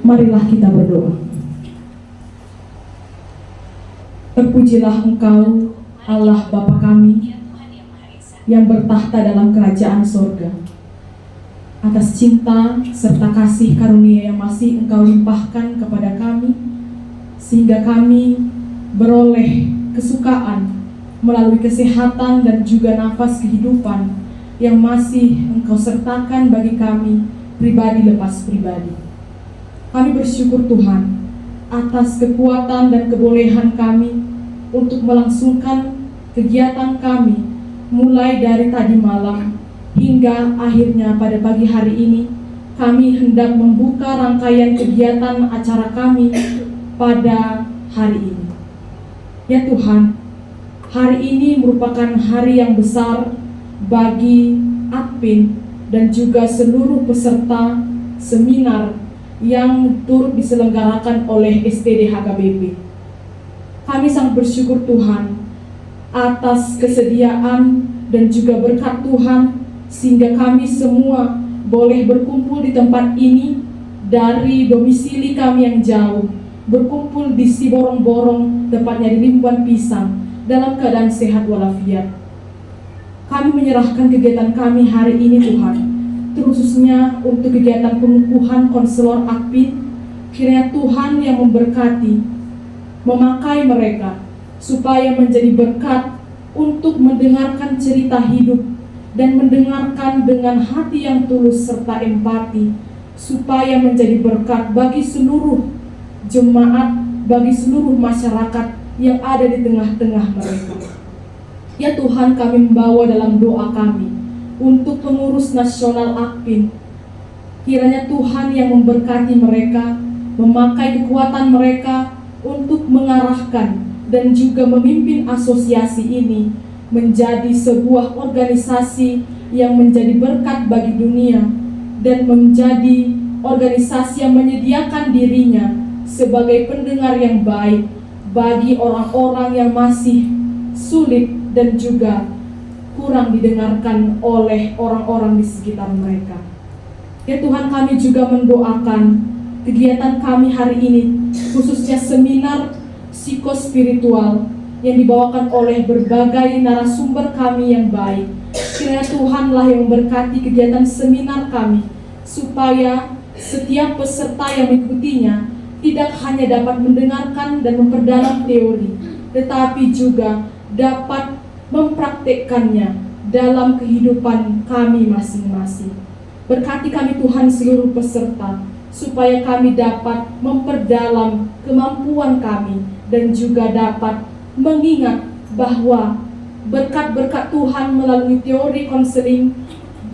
Marilah kita berdoa. Terpujilah Engkau, Allah Bapa kami, yang bertahta dalam kerajaan sorga. Atas cinta serta kasih karunia yang masih Engkau limpahkan kepada kami, sehingga kami beroleh kesukaan melalui kesehatan dan juga nafas kehidupan yang masih Engkau sertakan bagi kami pribadi lepas pribadi. Kami bersyukur Tuhan atas kekuatan dan kebolehan kami untuk melangsungkan kegiatan kami mulai dari tadi malam hingga akhirnya pada pagi hari ini. Kami hendak membuka rangkaian kegiatan acara kami pada hari ini. Ya Tuhan, hari ini merupakan hari yang besar bagi admin dan juga seluruh peserta seminar yang turut diselenggarakan oleh STD HKBP. Kami sangat bersyukur Tuhan atas kesediaan dan juga berkat Tuhan sehingga kami semua boleh berkumpul di tempat ini dari domisili kami yang jauh, berkumpul di Siborong-Borong, tepatnya di Limpuan Pisang, dalam keadaan sehat walafiat. Kami menyerahkan kegiatan kami hari ini Tuhan, terkhususnya untuk kegiatan pengukuhan konselor akpin. Kiranya Tuhan yang memberkati, memakai mereka supaya menjadi berkat untuk mendengarkan cerita hidup dan mendengarkan dengan hati yang tulus serta empati, supaya menjadi berkat bagi seluruh jemaat, bagi seluruh masyarakat yang ada di tengah-tengah mereka. Ya Tuhan, kami membawa dalam doa kami untuk pengurus nasional akpin. Kiranya Tuhan yang memberkati mereka, memakai kekuatan mereka untuk mengarahkan dan juga memimpin asosiasi ini menjadi sebuah organisasi yang menjadi berkat bagi dunia dan menjadi organisasi yang menyediakan dirinya sebagai pendengar yang baik bagi orang-orang yang masih sulit dan juga kurang didengarkan oleh orang-orang di sekitar mereka. Ya Tuhan, kami juga mendoakan kegiatan kami hari ini, khususnya seminar psikospiritual yang dibawakan oleh berbagai narasumber kami yang baik. Kiranya Tuhanlah yang memberkati kegiatan seminar kami, supaya setiap peserta yang mengikutinya tidak hanya dapat mendengarkan dan memperdalam teori, tetapi juga dapat mempraktekkannya dalam kehidupan kami masing-masing. Berkati kami Tuhan seluruh peserta, supaya kami dapat memperdalam kemampuan kami dan juga dapat mengingat bahwa berkat-berkat Tuhan melalui teori konseling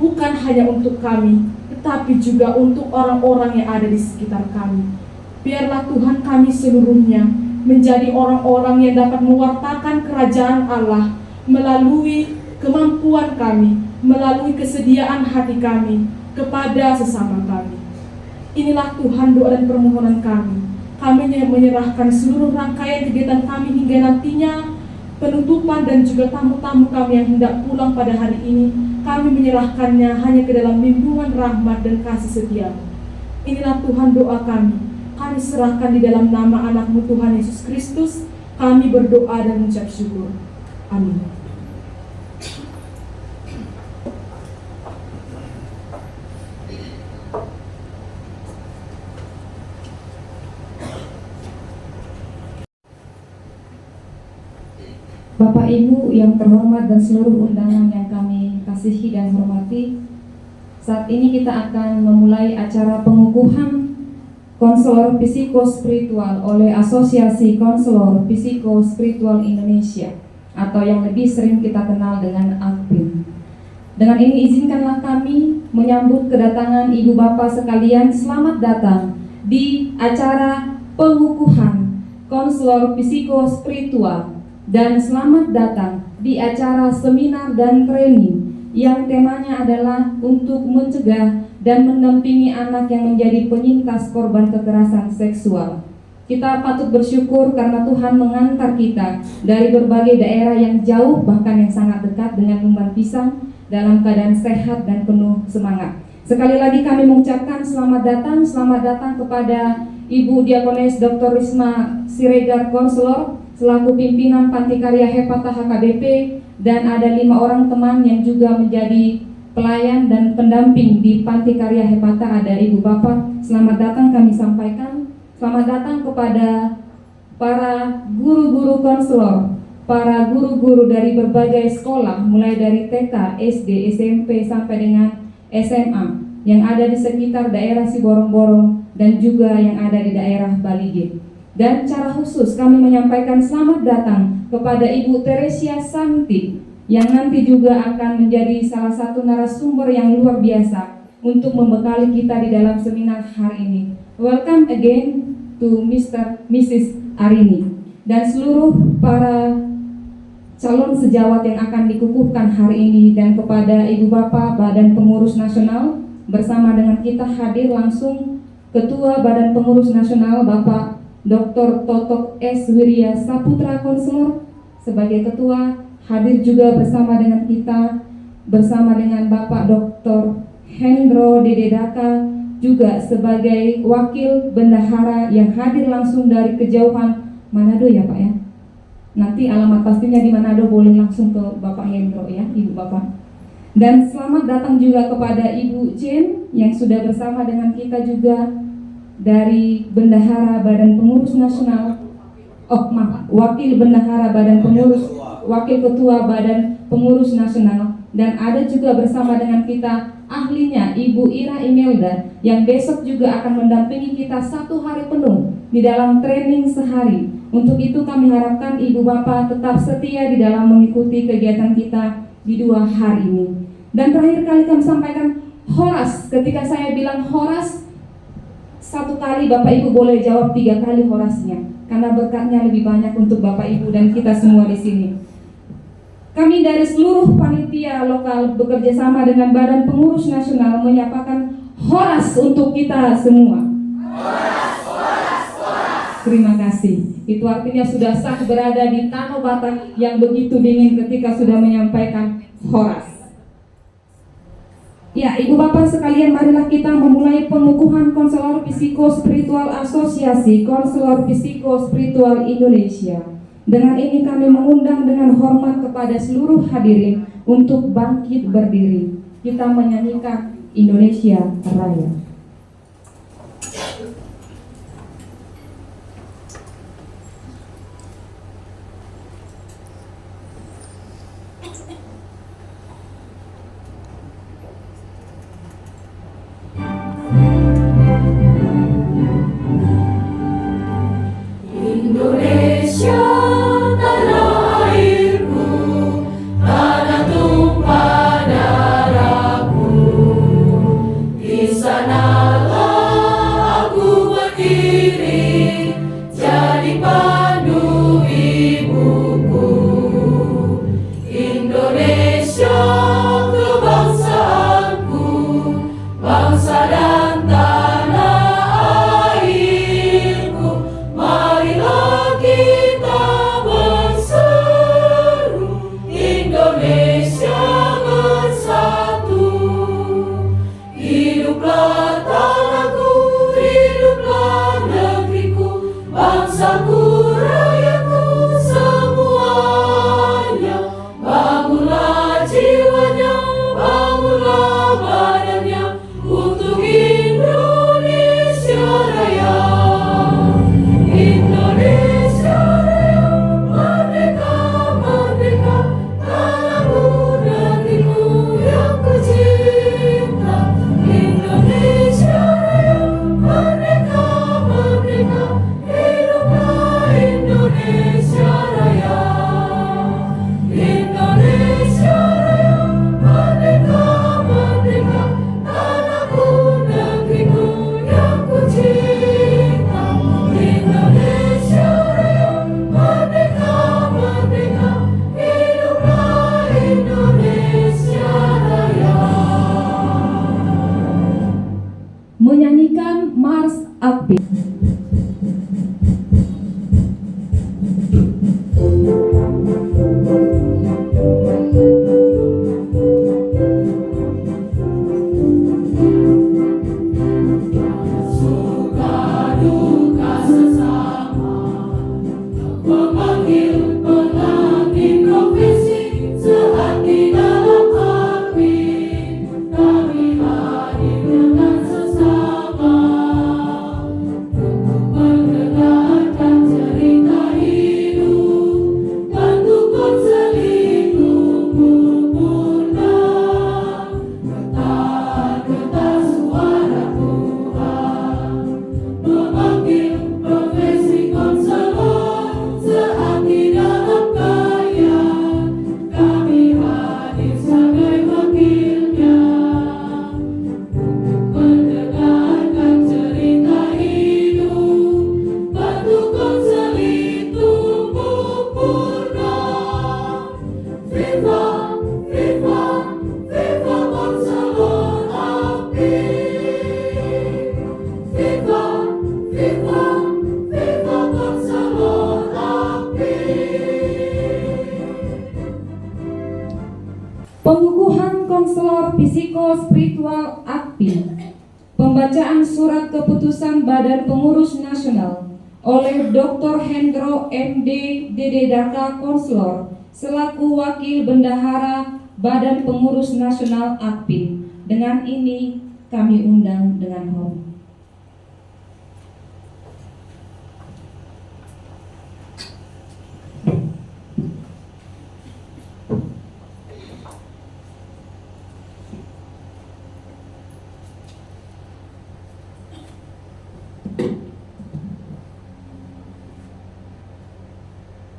bukan hanya untuk kami, tetapi juga untuk orang-orang yang ada di sekitar kami. Biarlah Tuhan kami seluruhnya menjadi orang-orang yang dapat mewartakan kerajaan Allah melalui kemampuan kami, melalui kesediaan hati kami kepada sesama kami. Inilah Tuhan doa dan permohonan kami. Kami menyerahkan seluruh rangkaian kegiatan kami hingga nantinya penutupan dan juga tamu-tamu kami yang hendak pulang pada hari ini. Kami menyerahkannya hanya ke dalam bimbingan rahmat dan kasih setia-Mu. Inilah Tuhan doa kami. Kami serahkan di dalam nama anak-Mu Tuhan Yesus Kristus. Kami berdoa dan mengucap syukur. Amin. Bapak Ibu yang terhormat dan seluruh undangan yang kami kasihi dan hormati, saat ini kita akan memulai acara pengukuhan konselor psikospiritual oleh Asosiasi Konselor Psikospiritual Indonesia atau yang lebih sering kita kenal dengan AKPIN. Dengan ini izinkanlah kami menyambut kedatangan Ibu Bapak sekalian. Selamat datang di acara pengukuhan konselor psikospiritual dan selamat datang di acara seminar dan training yang temanya adalah untuk mencegah dan mendampingi anak yang menjadi penyintas korban kekerasan seksual. Kita patut bersyukur karena Tuhan mengantar kita dari berbagai daerah yang jauh, bahkan yang sangat dekat, dengan umpan pisang dalam keadaan sehat dan penuh semangat. Sekali lagi kami mengucapkan selamat datang kepada Ibu Diakonis Dr. Risma Siregar Konselor selaku pimpinan Panti Karya Hepata HKBP, dan ada 5 orang teman yang juga menjadi pelayan dan pendamping di Panti Karya Hepata. Ada Ibu Bapak, selamat datang kami sampaikan. Selamat datang kepada para guru-guru konselor, para guru-guru dari berbagai sekolah, mulai dari TK, SD, SMP sampai dengan SMA yang ada di sekitar daerah Siborong-Borong dan juga yang ada di daerah Balige. Dan cara khusus kami menyampaikan selamat datang kepada Ibu Teresia Santi yang nanti juga akan menjadi salah satu narasumber yang luar biasa untuk membekali kita di dalam seminar hari ini. Welcome again to Mrs. Arini dan seluruh para calon sejawat yang akan dikukuhkan hari ini, dan kepada Ibu Bapak Badan Pengurus Nasional. Bersama dengan kita hadir langsung Ketua Badan Pengurus Nasional Bapak Dr. Totok S. Wirya Saputra Konselor sebagai ketua. Hadir juga bersama dengan kita bersama dengan Bapak Dr. Hendro Dededaka juga sebagai wakil bendahara yang hadir langsung dari kejauhan Manado ya Pak ya. Nanti alamat pastinya di Manado boleh langsung ke Bapak Hendro ya, Ibu Bapak. Dan selamat datang juga kepada Ibu Chen yang sudah bersama dengan kita juga dari Bendahara Badan Pengurus Nasional, Wakil Bendahara Badan Pengurus, Wakil Ketua Badan Pengurus Nasional, dan ada juga bersama dengan kita ahlinya Ibu Ira Imelda yang besok juga akan mendampingi kita 1 hari penuh di dalam training sehari. Untuk itu kami harapkan Ibu Bapak tetap setia di dalam mengikuti kegiatan kita di 2 hari ini. Dan terakhir kali kami sampaikan horas. Ketika saya bilang horas 1 kali, Bapak Ibu boleh jawab 3 kali horasnya, karena berkatnya lebih banyak untuk Bapak Ibu dan kita semua di sini. Kami dari seluruh panitia lokal bekerja sama dengan Badan Pengurus Nasional menyatakan horas untuk kita semua. Horas, horas, horas. Terima kasih. Itu artinya sudah sah berada di Tanah Batak yang begitu dingin ketika sudah menyampaikan horas. Ya, Ibu Bapak sekalian, marilah kita memulai pengukuhan konselor psikospiritual Asosiasi Konselor Psikospiritual Indonesia. Dengan ini kami mengundang dengan hormat kepada seluruh hadirin untuk bangkit berdiri. Kita menyanyikan Indonesia Raya. Indonesia, tanah airku, tanah tumpah darahku. Di sanalah aku berdiri, jadi pandu ibuku. Indonesia Viva, viva, viva Konselor aktif. Viva, viva, viva Konselor aktif. Pengukuhan konselor psikospiritual aktif. Pembacaan surat keputusan Badan Pengurus Nasional oleh Dr. Hendro MD DDDK Konselor selaku Wakil Bendahara Badan Pengurus Nasional aktif. Dengan ini kami undang dengan hormat.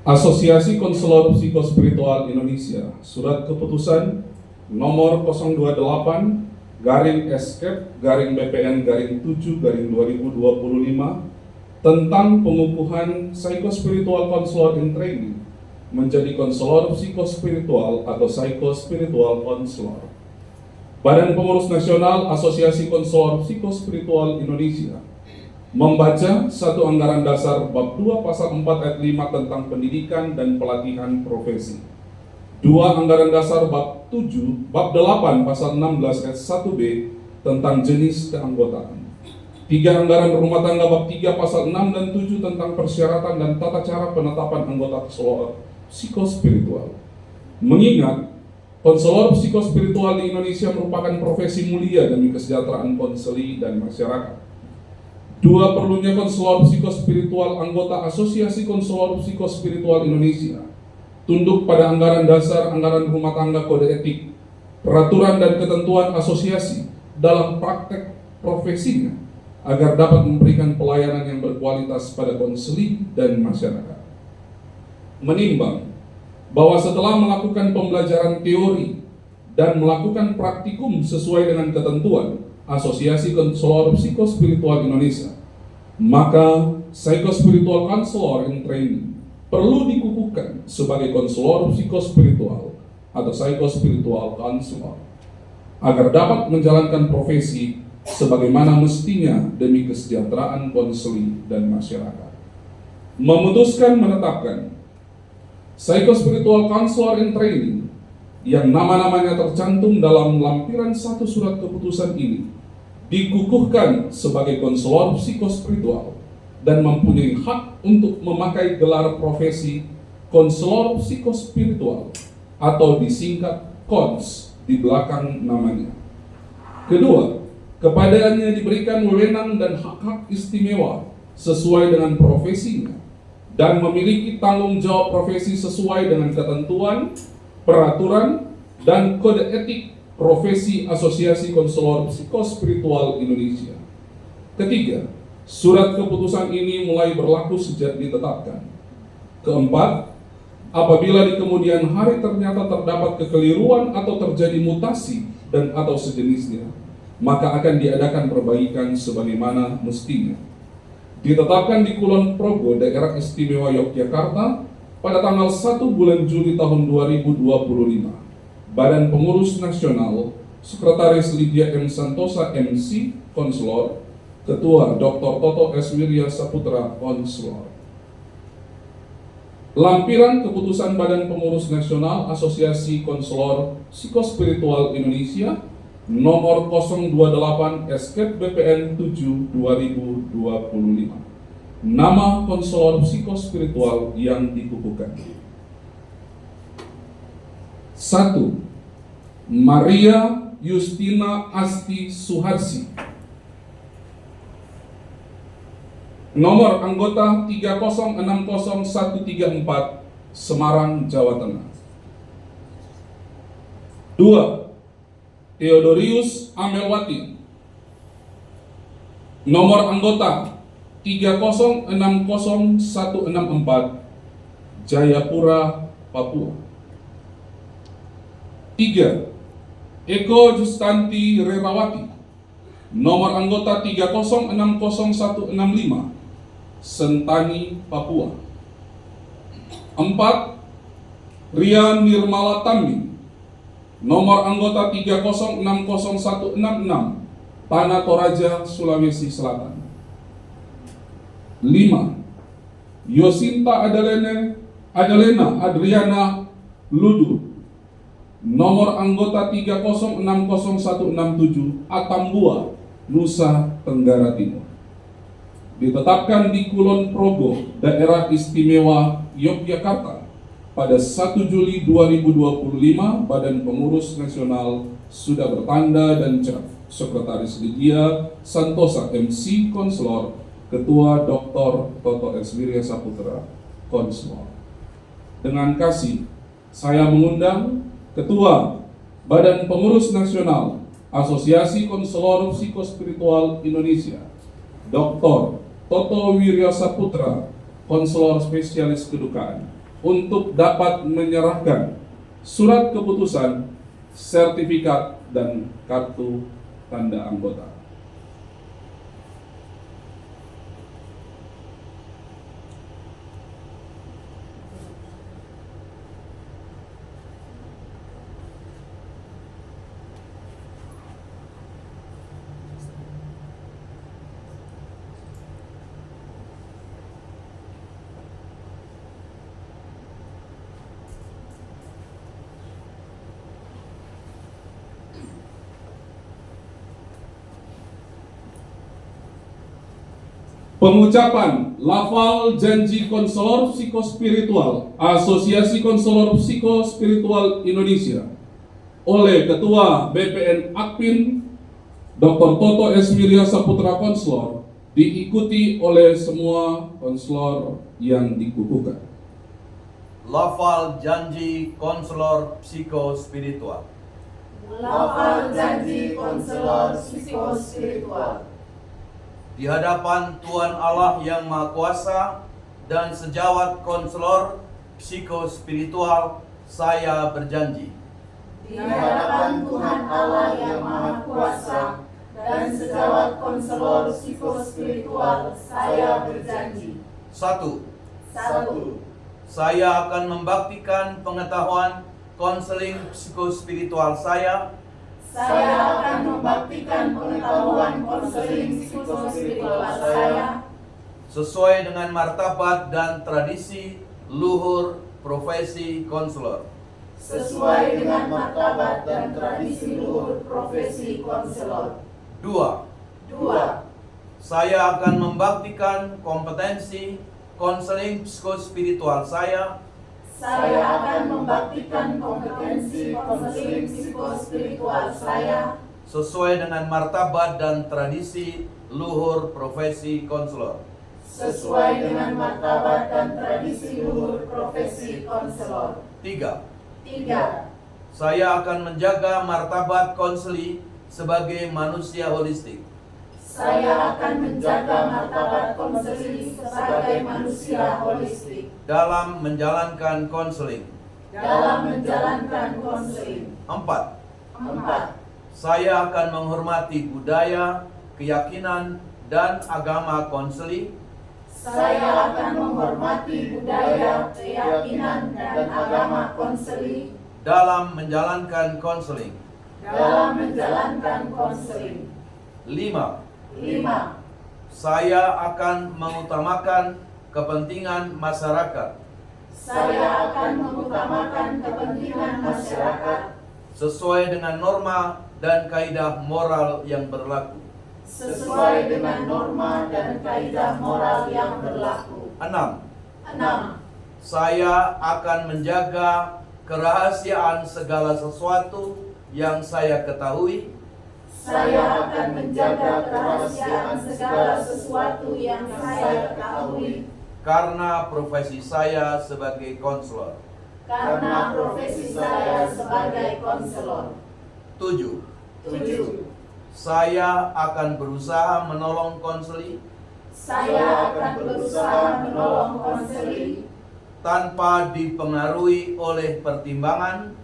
Asosiasi Konselor Psikospiritual Indonesia, Surat Keputusan nomor 028-Escape-BPN-7-2025 tentang pengukuhan psikospiritual konselor in training menjadi konselor psikospiritual atau psikospiritual konselor. Badan Pengurus Nasional Asosiasi Konselor Psikospiritual Indonesia membaca satu Anggaran Dasar Bab 2 Pasal 4 Ayat 5 tentang pendidikan dan pelatihan profesi. 2 Anggaran Dasar Bab 8 Pasal 16 Ayat 1B tentang jenis keanggotaan. 3 Anggaran Rumah Tangga Bab 3 Pasal 6 dan 7 tentang persyaratan dan tata cara penetapan anggota konselor psikospiritual. Mengingat konselor psikospiritual di Indonesia merupakan profesi mulia demi kesejahteraan konseli dan masyarakat. 2. Perlunya konselor psikospiritual anggota Asosiasi Konselor Psikospiritual Indonesia tunduk pada anggaran dasar, anggaran rumah tangga, kode etik, peraturan dan ketentuan asosiasi dalam praktek profesinya agar dapat memberikan pelayanan yang berkualitas pada konseli dan masyarakat. Menimbang bahwa setelah melakukan pembelajaran teori dan melakukan praktikum sesuai dengan ketentuan Asosiasi Konselor Psikospiritual Indonesia, maka psikospiritual counselor in training perlu dikukuhkan sebagai konselor psikospiritual atau psikospiritual counselor agar dapat menjalankan profesi sebagaimana mestinya demi kesejahteraan konseli dan masyarakat. Memutuskan menetapkan psikospiritual counselor in training yang nama-namanya tercantum dalam lampiran 1 surat keputusan ini dikukuhkan sebagai konselor psikospiritual dan mempunyai hak untuk memakai gelar profesi konselor psikospiritual atau disingkat KONS di belakang namanya. Kedua, kepadanya diberikan wewenang dan hak-hak istimewa sesuai dengan profesinya dan memiliki tanggung jawab profesi sesuai dengan ketentuan, peraturan, dan kode etik profesi Asosiasi Konselor Psikospiritual Indonesia. Ketiga, surat keputusan ini mulai berlaku sejak ditetapkan. Keempat, apabila di kemudian hari ternyata terdapat kekeliruan atau terjadi mutasi dan atau sejenisnya, maka akan diadakan perbaikan sebagaimana mestinya. Ditetapkan di Kulon Progo, Daerah Istimewa Yogyakarta pada tanggal 1 bulan Juli tahun 2025. Badan Pengurus Nasional, Sekretaris Lydia M. Santosa MC, Konselor, Ketua Dr. Toto S. Wirya Saputra, Konselor. Lampiran Keputusan Badan Pengurus Nasional Asosiasi Konselor Psikospiritual Indonesia nomor 028 Escape BPN 7 2025. Nama konselor psikospiritual yang dikukuhkan. 1. Maria Justina Asti Suharsi. Nomor anggota 3060134 Semarang, Jawa Tengah. 2. Theodorius Amelwati. Nomor anggota 3060164 Jayapura, Papua. 3. Eko Justanti Rerawati. Nomor anggota 3060165 Sentani, Papua. 4. Rian Nirmala Tami, nomor anggota 30601666, Tanah Toraja, Sulawesi Selatan. 5. Yosinta Adelena Adriana Ludu, nomor anggota 30601667, Atambua, Nusa Tenggara Timur. Ditetapkan di Kulon Progo, Daerah Istimewa Yogyakarta pada 1 Juli 2025. Badan Pengurus Nasional sudah bertanda dan cap. Sekretaris Lydia Santosa MC Konselor, Ketua Dr. Toto S. Wirya Saputra Konselor. Dengan kasih saya mengundang Ketua Badan Pengurus Nasional Asosiasi Konselor Psikospiritual Indonesia, Dr. Toto Wirya Saputra, Konselor Spesialis Kedukaan, untuk dapat menyerahkan surat keputusan, sertifikat, dan kartu tanda anggota. Pengucapan lafal janji konselor psikospiritual Asosiasi Konselor Psikospiritual Indonesia oleh Ketua BPN Akpin Dr. Toto S. Wirya Saputra Konselor diikuti oleh semua konselor yang dikukuhkan. Lafal janji konselor psikospiritual. Lafal janji konselor psikospiritual. Di hadapan Tuhan Allah yang Maha Kuasa dan sejawat konselor psikospiritual, saya berjanji. Di hadapan Tuhan Allah yang Maha Kuasa dan sejawat konselor psikospiritual, saya berjanji. 1. 1. Saya akan membaktikan pengetahuan konseling psikospiritual saya. Saya akan membaktikan pengetahuan konseling psikospiritual saya sesuai dengan martabat dan tradisi luhur profesi konselor. sesuai dengan martabat dan tradisi luhur profesi konselor. 2. 2. Saya akan membaktikan kompetensi konseling psikospiritual saya Saya akan membaktikan kompetensi konseling psikospiritual saya sesuai dengan martabat dan tradisi luhur profesi konselor. sesuai dengan martabat dan tradisi luhur profesi konselor. 3. 3. Saya akan menjaga martabat konseli sebagai manusia holistik Saya akan menjaga martabat konseli sebagai manusia holistik dalam menjalankan konseling. dalam menjalankan konseling. 4. 4. Saya akan menghormati budaya, keyakinan, dan agama konseli Saya akan menghormati budaya, keyakinan, dan agama konseli dalam menjalankan konseling. dalam menjalankan konseling. 5. 5. Saya akan mengutamakan kepentingan masyarakat Saya akan mengutamakan kepentingan masyarakat sesuai dengan norma dan kaidah moral yang berlaku. sesuai dengan norma dan kaidah moral yang berlaku. 6. 6. Saya akan menjaga kerahasiaan segala sesuatu yang saya ketahui Saya akan menjaga kerahasiaan segala sesuatu yang saya ketahui karena profesi saya sebagai konselor. karena profesi saya sebagai konselor. 7. 7. Saya akan berusaha menolong konseli Saya akan berusaha menolong konseli tanpa dipengaruhi oleh pertimbangan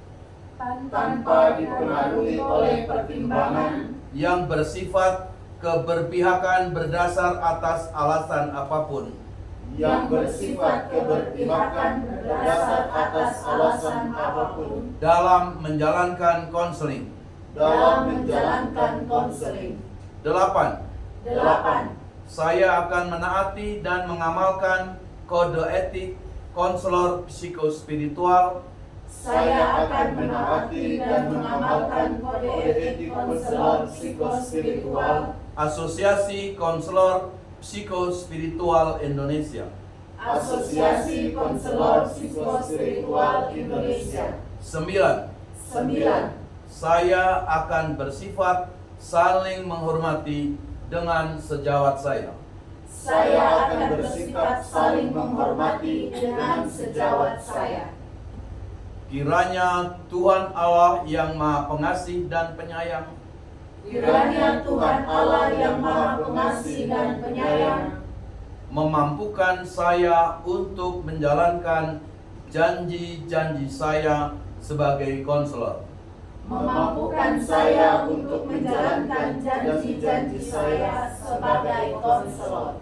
tanpa dipengaruhi oleh pertimbangan yang bersifat keberpihakan berdasar atas alasan apapun. yang bersifat keberpihakan berdasar atas alasan apapun dalam menjalankan konseling. dalam menjalankan konseling. 8. 8. Saya akan menaati dan mengamalkan kode etik konselor psikospiritual Saya akan menaati dan mengamalkan kode etik konselor psikospiritual Asosiasi Konselor Psikospiritual Indonesia. Asosiasi Konselor Psikospiritual Indonesia. 9. 9. Saya akan bersifat saling menghormati dengan sejawat saya. Saya akan bersikap saling menghormati dengan sejawat saya. Kiranya Tuhan Allah yang Maha Pengasih dan Penyayang Kiranya Tuhan Allah yang Maha Pengasih dan Penyayang memampukan saya untuk menjalankan janji-janji saya sebagai konselor. memampukan saya untuk menjalankan janji-janji saya sebagai konselor.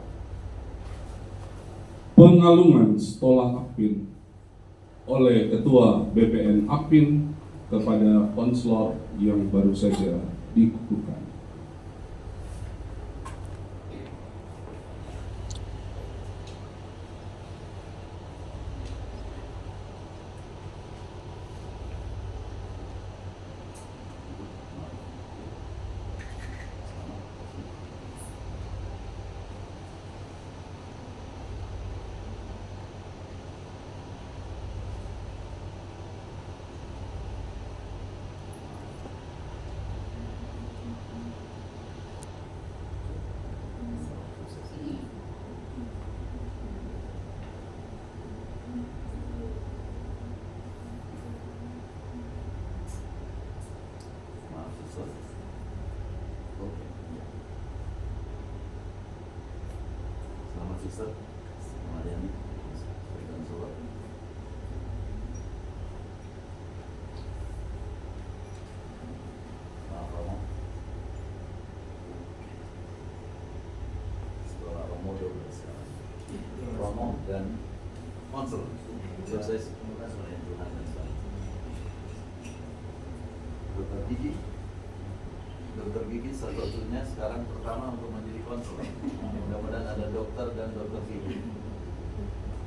Pengalungan Stola Akpin oleh Ketua BPN Akpin kepada konselor yang baru saja dikukuhkan. Selamat sister, selamat Yani, berikan sholat. Maaf Romo. Setelah Romo 12 sekarang. Romo dan konsul. Selesai semuanya selain Tuhan dan saya. Dokter gigi satu-satunya sekarang pertama untuk menjadi konsul. Mudah-mudahan ada dokter dan dokter gigi.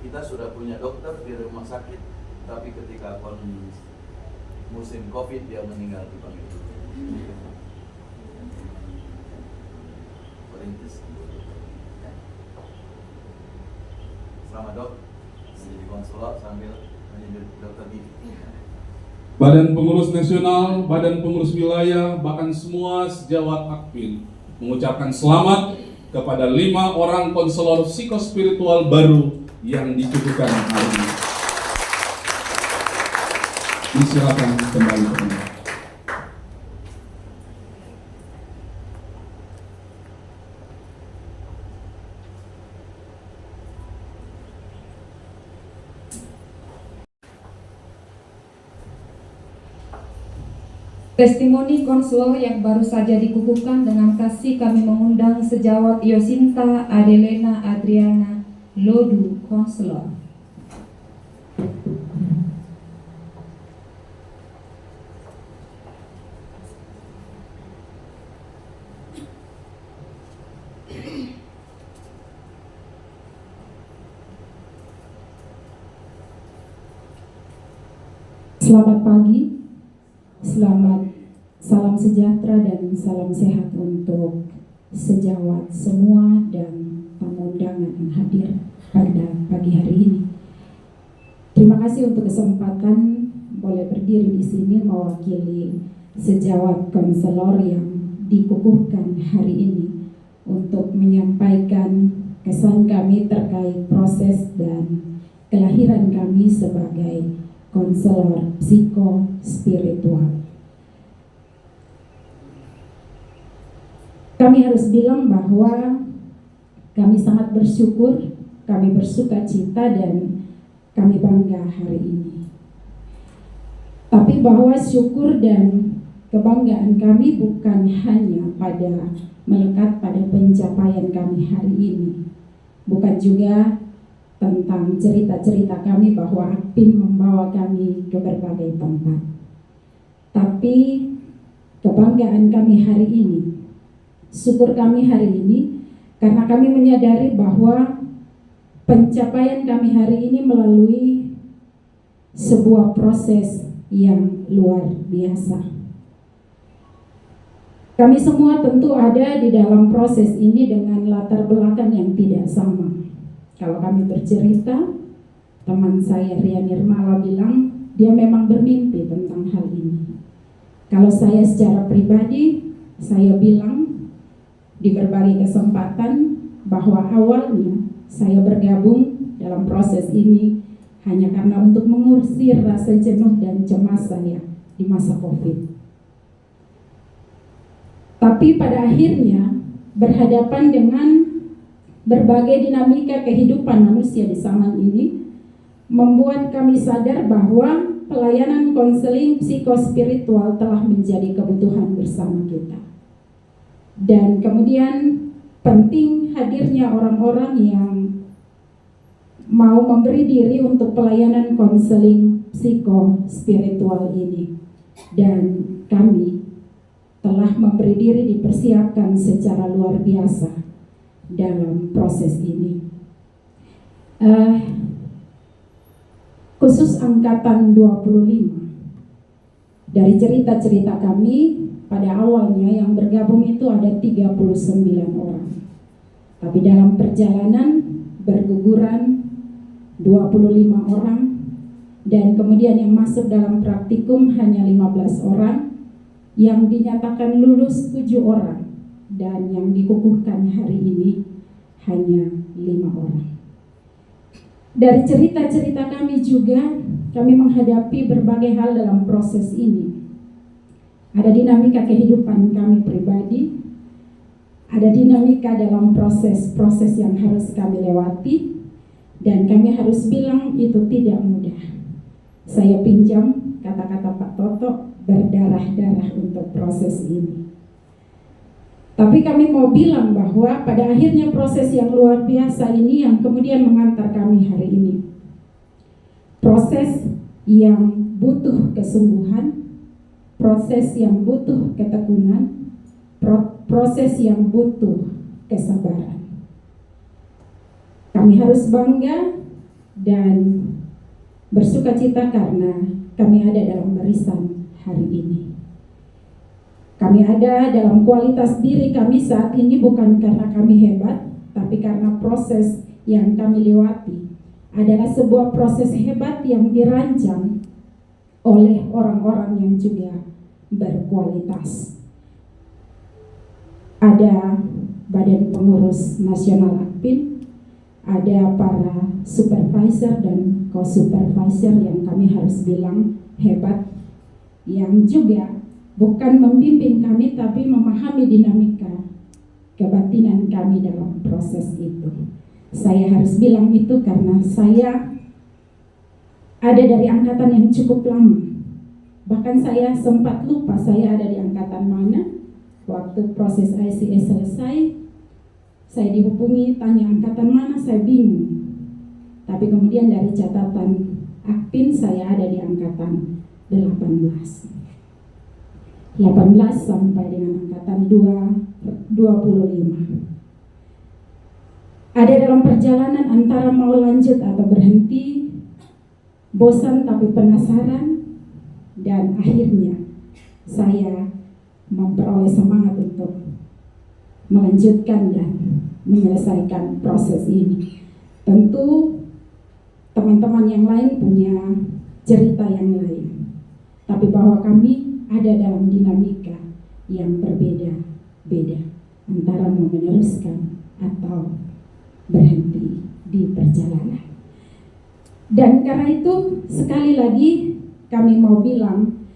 Kita sudah punya dokter di rumah sakit, tapi ketika musim COVID dia meninggal di panggil. Perintis. Selamat dok, menjadi konselor sambil menjadi dokter gigi. Badan Pengurus Nasional, Badan Pengurus Wilayah, bahkan semua sejawat Akpin mengucapkan selamat kepada 5 orang konselor psikospiritual baru yang dikukuhkan hari ini. Disilakan kembali ke tempat. Testimoni konselor yang baru saja dikukuhkan dengan kasih kami mengundang sejawat Yosinta Adelena Adriana Lodu, konselor. Selamat pagi, salam sejahtera dan salam sehat untuk sejawat semua dan tamu undangan yang hadir pada pagi hari ini. Terima kasih untuk kesempatan boleh berdiri di sini mewakili sejawat konselor yang dikukuhkan hari ini untuk menyampaikan kesan kami terkait proses dan kelahiran kami sebagai konselor psikospiritual. Kami harus bilang bahwa kami sangat bersyukur, kami bersuka cita dan kami bangga hari ini. Tapi bahwa syukur dan kebanggaan kami bukan hanya melekat pada pencapaian kami hari ini, bukan juga tentang cerita-cerita kami bahwa Akpin membawa kami ke berbagai tempat. Tapi kebanggaan kami hari ini, syukur kami hari ini, karena kami menyadari bahwa pencapaian kami hari ini melalui sebuah proses yang luar biasa. Kami semua tentu ada di dalam proses ini dengan latar belakang yang tidak sama. Kalau kami bercerita, teman saya Ria Nirmala bilang dia memang bermimpi tentang hal ini. Kalau saya secara pribadi, saya bilang di berbagai kesempatan bahwa awalnya saya bergabung dalam proses ini hanya karena untuk mengusir rasa jenuh dan cemas saya di masa COVID. Tapi pada akhirnya berhadapan dengan berbagai dinamika kehidupan manusia di zaman ini membuat kami sadar bahwa pelayanan konseling psikospiritual telah menjadi kebutuhan bersama kita. Dan kemudian penting hadirnya orang-orang yang mau memberi diri untuk pelayanan konseling psikospiritual ini. Dan kami telah memberi diri dipersiapkan secara luar biasa dalam proses ini. Khusus angkatan 25, dari cerita-cerita kami pada awalnya yang bergabung itu ada 39 orang. Tapi dalam perjalanan berguguran 25 orang, dan kemudian yang masuk dalam praktikum hanya 15 orang, yang dinyatakan lulus 7 orang, dan yang dikukuhkan hari ini hanya 5 orang. Dari cerita-cerita kami juga, kami menghadapi berbagai hal dalam proses ini. Ada dinamika kehidupan kami pribadi, ada dinamika dalam proses-proses yang harus kami lewati, dan kami harus bilang itu tidak mudah. Saya pinjam kata-kata Pak Toto, berdarah-darah untuk proses ini. Tapi kami mau bilang bahwa pada akhirnya proses yang luar biasa ini yang kemudian mengantar kami hari ini. Proses yang butuh kesungguhan, proses yang butuh ketekunan, proses yang butuh kesabaran. Kami harus bangga dan bersukacita karena kami ada dalam barisan hari ini. Kami ada dalam kualitas diri kami saat ini bukan karena kami hebat, tapi karena proses yang kami lewati adalah sebuah proses hebat yang dirancang oleh orang-orang yang juga berkualitas. Ada Badan Pengurus Nasional Akpin, ada para supervisor dan co-supervisor yang kami harus bilang hebat, yang juga bukan membimbing kami tapi memahami dinamika kebatinan kami dalam proses itu. Saya harus bilang itu karena saya ada dari angkatan yang cukup lama. Bahkan saya sempat lupa saya ada di angkatan mana. Waktu proses ICS selesai, saya dihubungi tanya angkatan mana, saya bingung. Tapi kemudian dari catatan Akpin saya ada di angkatan 18 sampai dengan angkatan 25. Ada dalam perjalanan antara mau lanjut atau berhenti, bosan tapi penasaran, dan akhirnya saya memperoleh semangat untuk melanjutkan dan menyelesaikan proses ini. Tentu teman-teman yang lain punya cerita yang lain, tapi bahwa kami ada dalam dinamika yang berbeda-beda antara mau meneruskan atau berhenti di perjalanan. Dan karena itu sekali lagi kami mau bilang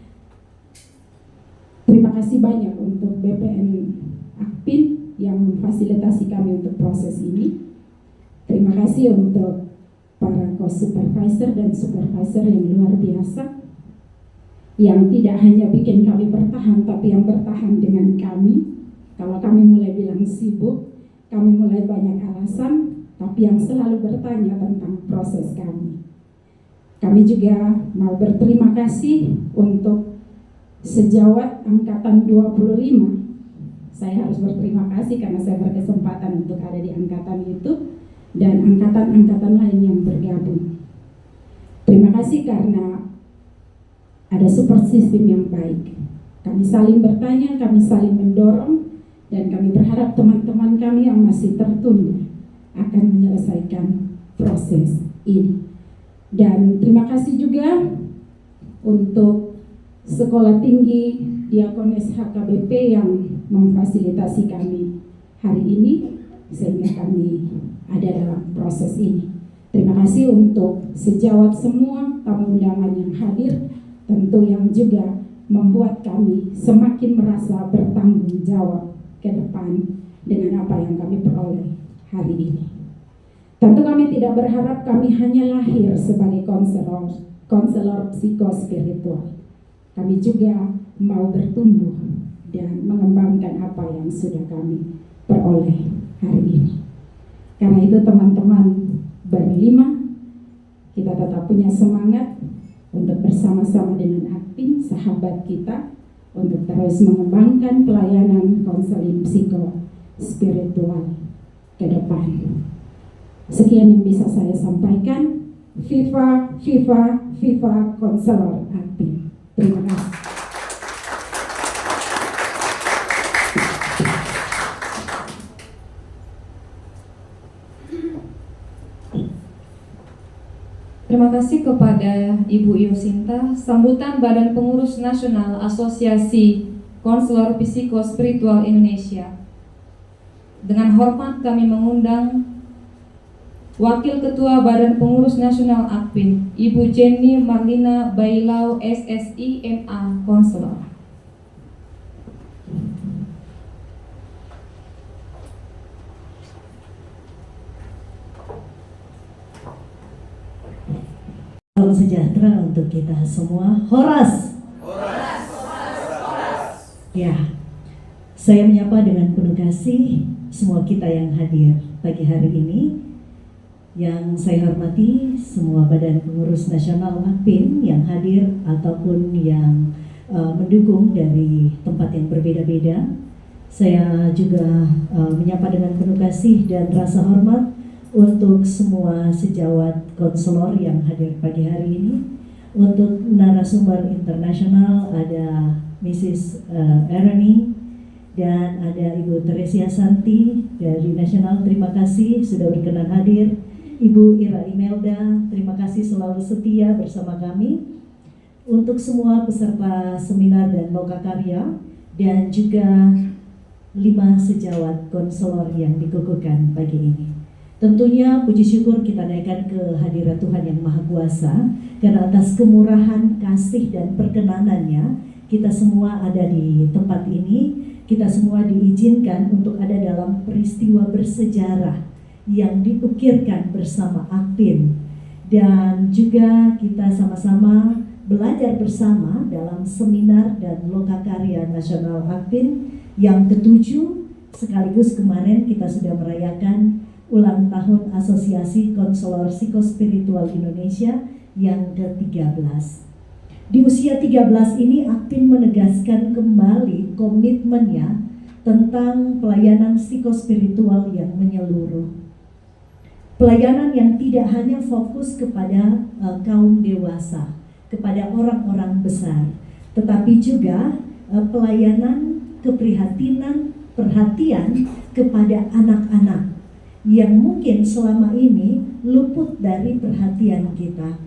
terima kasih banyak untuk BPN Akpin yang memfasilitasi kami untuk proses ini. Terima kasih untuk para co-supervisor dan supervisor yang luar biasa, yang tidak hanya bikin kami bertahan, tapi yang bertahan dengan kami. Kalau kami mulai bilang sibuk, kami mulai banyak alasan, tapi yang selalu bertanya tentang proses kami. Kami juga mau berterima kasih untuk sejawat angkatan 25. Saya harus berterima kasih karena saya berkesempatan untuk ada di angkatan itu dan angkatan-angkatan lain yang bergabung. Terima kasih karena ada support system yang baik. Kami saling bertanya, kami saling mendorong, dan kami berharap teman-teman kami yang masih tertunda akan menyelesaikan proses ini. Dan terima kasih juga untuk Sekolah Tinggi Diakonis HKBP yang memfasilitasi kami hari ini sehingga kami ada dalam proses ini. Terima kasih untuk sejawat semua tamu undangan yang hadir, tentu yang juga membuat kami semakin merasa bertanggung jawab ke depan dengan apa yang kami peroleh hari ini. Tentu kami tidak berharap kami hanya lahir sebagai konselor psikospiritual. Kami juga mau bertumbuh dan mengembangkan apa yang sudah kami peroleh hari ini. Karena itu teman-teman berlima, kita tetap punya semangat untuk bersama-sama dengan Akpin, sahabat kita, untuk terus mengembangkan pelayanan konseling psikospiritual ke depan. Sekian yang bisa saya sampaikan. Viva, viva, viva konselor Akpin. Terima kasih. Terima kasih kepada Ibu Yosinta. Sambutan Badan Pengurus Nasional Asosiasi Konselor Psikospiritual Indonesia. Dengan hormat kami mengundang Wakil Ketua Badan Pengurus Nasional Akpin, Ibu Jenny Marlina Bailau SSI MA Konselor. Salam sejahtera untuk kita semua. Horas. Ya, saya menyapa dengan penuh kasih semua kita yang hadir pagi hari ini. Yang saya hormati semua Badan Pengurus Nasional Akpin yang hadir ataupun yang mendukung dari tempat yang berbeda-beda. Saya juga menyapa dengan penuh kasih dan rasa hormat untuk semua sejawat konselor yang hadir pagi hari ini. Untuk narasumber internasional ada Mrs. Erani dan ada Ibu Teresia Santi dari Nasional. Terima kasih sudah berkenan hadir. Ibu Ira Imelda, terima kasih selalu setia bersama kami. Untuk semua peserta seminar dan lokakarya dan juga 5 sejawat konselor yang dikukuhkan pagi ini. Tentunya puji syukur kita naikkan ke hadirat Tuhan yang Maha Kuasa karena atas kemurahan, kasih dan perkenanannya kita semua ada di tempat ini. Kita semua diizinkan untuk ada dalam peristiwa bersejarah yang diukirkan bersama Akpin, dan juga kita sama-sama belajar bersama dalam seminar dan lokakarya nasional Akpin yang ke-7, sekaligus kemarin kita sudah merayakan ulang tahun Asosiasi Konselor Psikospiritual Indonesia yang ke-13. Di usia 13 ini Akpin menegaskan kembali komitmennya tentang pelayanan psikospiritual yang menyeluruh. Pelayanan yang tidak hanya fokus kepada kaum dewasa, kepada orang-orang besar, tetapi juga pelayanan keprihatinan, perhatian kepada anak-anak yang mungkin selama ini luput dari perhatian kita.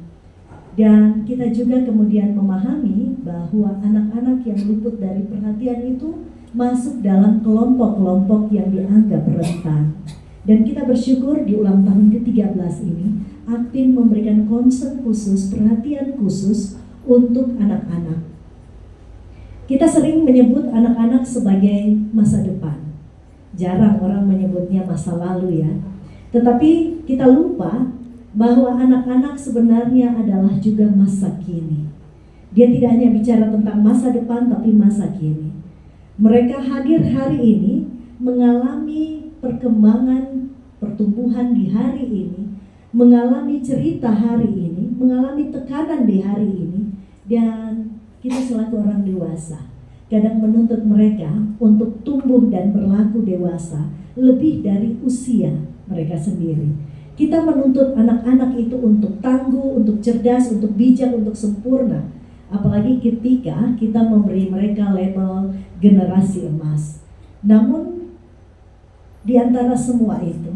Dan kita juga kemudian memahami bahwa anak-anak yang luput dari perhatian itu masuk dalam kelompok-kelompok yang dianggap rentan. Dan kita bersyukur di ulang tahun ke-13 ini, Akpin memberikan concern khusus, perhatian khusus untuk anak-anak. Kita sering menyebut anak-anak sebagai masa depan. Jarang orang menyebutnya masa lalu ya. Tetapi kita lupa bahwa anak-anak sebenarnya adalah juga masa kini. Dia tidak hanya bicara tentang masa depan, tapi masa kini. Mereka hadir hari ini mengalami perkembangan pertumbuhan di hari ini, mengalami cerita hari ini, mengalami tekanan di hari ini, dan kita selaku orang dewasa kadang menuntut mereka untuk tumbuh dan berlaku dewasa lebih dari usia mereka sendiri. Kita menuntut anak-anak itu untuk tangguh, untuk cerdas, untuk bijak, untuk sempurna. Apalagi ketika kita memberi mereka label generasi emas. Namun di antara semua itu,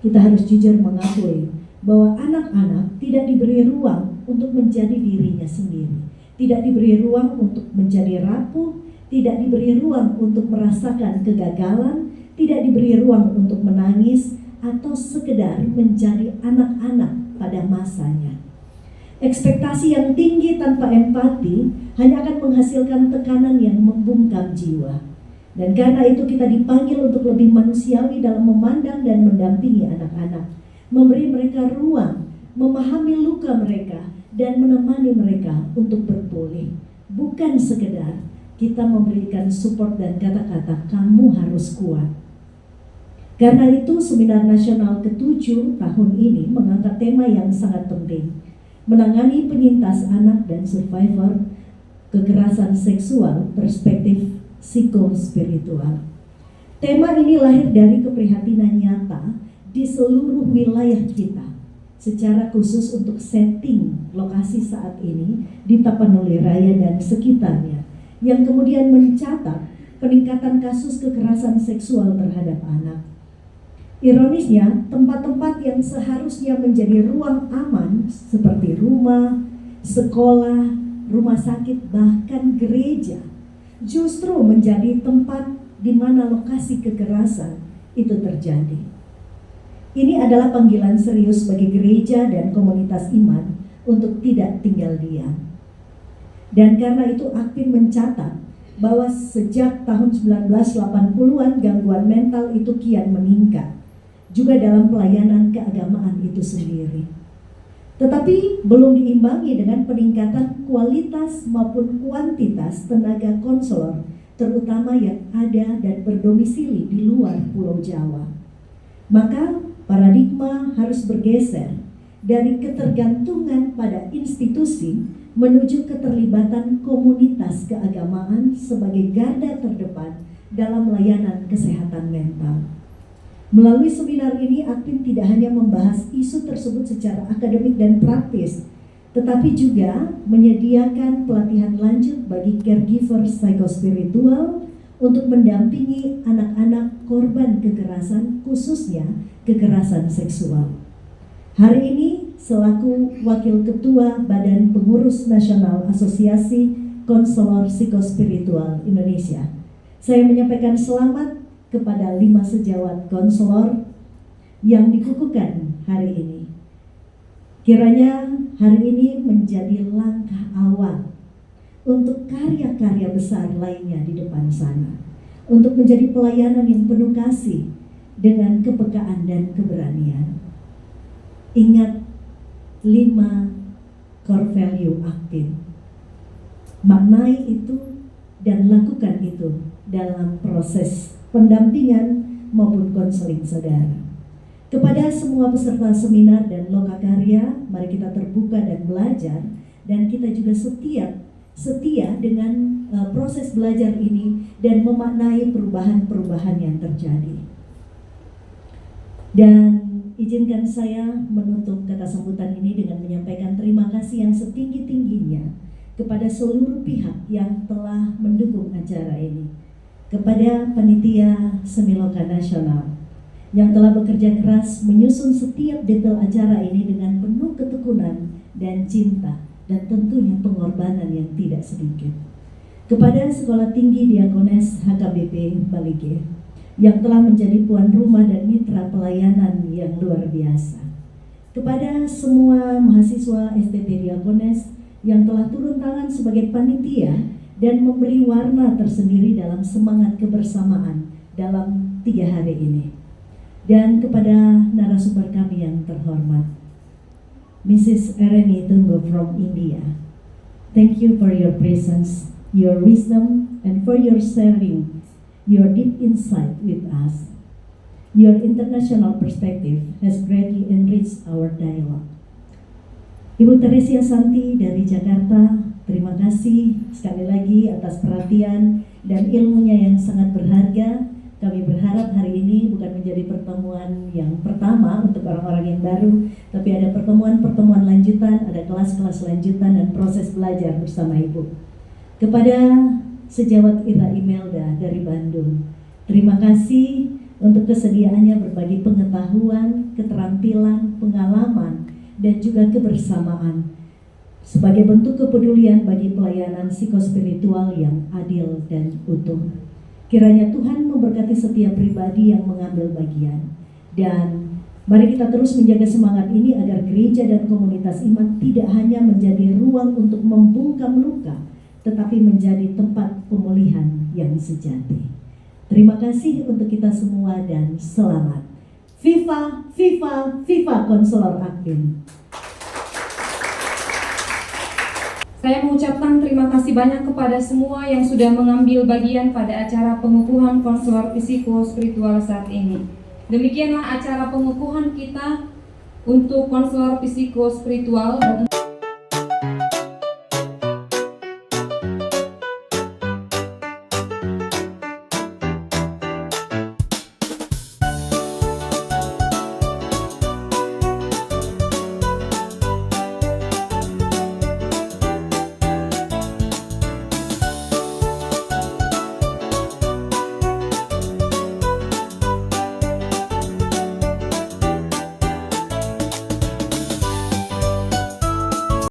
kita harus jujur mengakui bahwa anak-anak tidak diberi ruang untuk menjadi dirinya sendiri. Tidak diberi ruang untuk menjadi rapuh, tidak diberi ruang untuk merasakan kegagalan, tidak diberi ruang untuk menangis, atau sekedar menjadi anak-anak pada masanya. Ekspektasi yang tinggi tanpa empati hanya akan menghasilkan tekanan yang membungkam jiwa. Dan karena itu kita dipanggil untuk lebih manusiawi dalam memandang dan mendampingi anak-anak, memberi mereka ruang, memahami luka mereka, dan menemani mereka untuk berpulih. Bukan sekedar kita memberikan support dan kata-kata kamu harus kuat. Karena itu Seminar Nasional ke-7 tahun ini mengangkat tema yang sangat penting, menangani penyintas anak dan survivor kekerasan seksual perspektif psikospiritual. Tema ini lahir dari keprihatinan nyata di seluruh wilayah kita, secara khusus untuk setting lokasi saat ini di Tapanuli Raya dan sekitarnya, yang kemudian mencatat peningkatan kasus kekerasan seksual terhadap anak. Ironisnya, tempat-tempat yang seharusnya menjadi ruang aman seperti rumah, sekolah, rumah sakit, bahkan gereja, justru menjadi tempat di mana lokasi kekerasan itu terjadi. Ini adalah panggilan serius bagi gereja dan komunitas iman untuk tidak tinggal diam. Dan karena itu Akpin mencatat bahwa sejak tahun 1980-an gangguan mental itu kian meningkat, juga dalam pelayanan keagamaan itu sendiri. Tetapi belum diimbangi dengan peningkatan kualitas maupun kuantitas tenaga konselor, terutama yang ada dan berdomisili di luar Pulau Jawa. Maka paradigma harus bergeser dari ketergantungan pada institusi menuju keterlibatan komunitas keagamaan sebagai garda terdepan dalam layanan kesehatan mental. Melalui seminar ini, Akpin tidak hanya membahas isu tersebut secara akademik dan praktis, tetapi juga menyediakan pelatihan lanjut bagi caregiver psikospiritual untuk mendampingi anak-anak korban kekerasan, khususnya kekerasan seksual. Hari ini, selaku Wakil Ketua Badan Pengurus Nasional Asosiasi Konselor Psikospiritual Indonesia, saya menyampaikan selamat kepada 5 sejawat konselor yang dikukuhkan hari ini. Kiranya hari ini menjadi langkah awal untuk karya-karya besar lainnya di depan sana, untuk menjadi pelayanan yang penuh kasih dengan kepekaan dan keberanian. Ingat 5 core value Akpin. Maknai itu dan lakukan itu dalam proses pendampingan maupun konseling saudara. Kepada semua peserta seminar dan lokakarya, mari kita terbuka dan belajar, dan kita juga setia dengan proses belajar ini dan memaknai perubahan-perubahan yang terjadi. Dan izinkan saya menutup kata sambutan ini dengan menyampaikan terima kasih yang setinggi-tingginya kepada seluruh pihak yang telah mendukung acara ini. Kepada panitia Semiloka Nasional yang telah bekerja keras menyusun setiap detail acara ini dengan penuh ketekunan dan cinta, dan tentunya pengorbanan yang tidak sedikit. Kepada Sekolah Tinggi Diakones HKBP Balige yang telah menjadi tuan rumah dan mitra pelayanan yang luar biasa. Kepada semua mahasiswa STT Diakones yang telah turun tangan sebagai panitia dan memberi warna tersendiri dalam semangat kebersamaan dalam 3 hari ini. Dan kepada narasumber kami yang terhormat, Mrs. Ereni Tunggu from India, thank you for your presence, your wisdom, and for your sharing your deep insight with us. Your international perspective has greatly enriched our dialogue. Ibu Teresia Santi dari Jakarta, terima kasih sekali lagi atas perhatian dan ilmunya yang sangat berharga. Kami berharap hari ini bukan menjadi pertemuan yang pertama untuk orang-orang yang baru, tapi ada pertemuan-pertemuan lanjutan, ada kelas-kelas lanjutan dan proses belajar bersama Ibu. Kepada Sejawat Ira Imelda dari Bandung, terima kasih untuk kesediaannya berbagi pengetahuan, keterampilan, pengalaman, dan juga kebersamaan sebagai bentuk kepedulian bagi pelayanan psikospiritual yang adil dan utuh. Kiranya Tuhan memberkati setiap pribadi yang mengambil bagian. Dan mari kita terus menjaga semangat ini agar gereja dan komunitas iman tidak hanya menjadi ruang untuk membungkam luka, tetapi menjadi tempat pemulihan yang sejati. Terima kasih untuk kita semua dan selamat. Viva, viva, viva Konselor Akbin. Saya mengucapkan terima kasih banyak kepada semua yang sudah mengambil bagian pada acara pengukuhan konselor psikospiritual saat ini. Demikianlah acara pengukuhan kita untuk konselor psikospiritual.